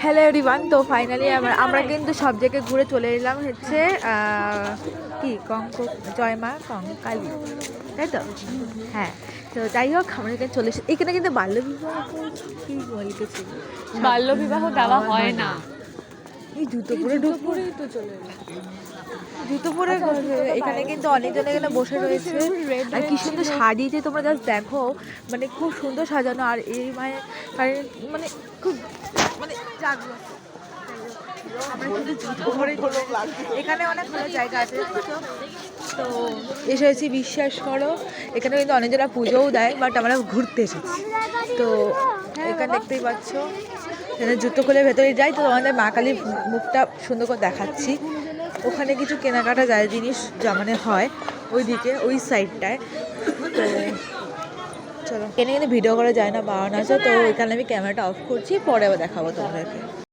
Hello everyone, তো finally আমরা কিন্তু সব জায়গায় ঘুরে চলে এলাম হচ্ছে কি জয়মা কঙ্কালী, তাই তো? হ্যাঁ, তো যাই হোক আমরা এখানে চলে এসেছি। এখানে কিন্তু বাল্যবিবাহ কি লিখেছি, বাল্যবিবাহ দেওয়া হয় না। এই জুতো পরে দুপুরেই তো চলে এলাম। জুতো পরে এখানে কিন্তু অনেকজন এখানে বসে রয়েছে। আর কি সুন্দর সাজিয়েছে, তোমরা জাস্ট দেখো, মানে খুব সুন্দর সাজানো। আর এই মানে খুব মানে জাগ্রত। আমরা কিন্তু জুতো পরে এখানে অনেক ভালো জায়গা আছে তো এসেছি। বিশ্বাস করো, এখানে কিন্তু অনেকজনা পুজোও দেয়, বাট আমরা ঘুরতে এসেছি। তো এখানে দেখতেই পাচ্ছ, এখানে জুতো খুলে ভেতরে যাই, তো আমাদের মা কালীর মুখটা সুন্দর করে দেখাচ্ছি। ওখানে কিছু কেনাকাটা যায় জিনিস মানে হয় ওইদিকে, ওই সাইডটায়। তো চলো, এখানে কিন্তু ভিডিও করা যায় না, বারণ আছে। তো এখানে আমি ক্যামেরাটা অফ করছি, পরে আবার দেখাবো তোমাদেরকে।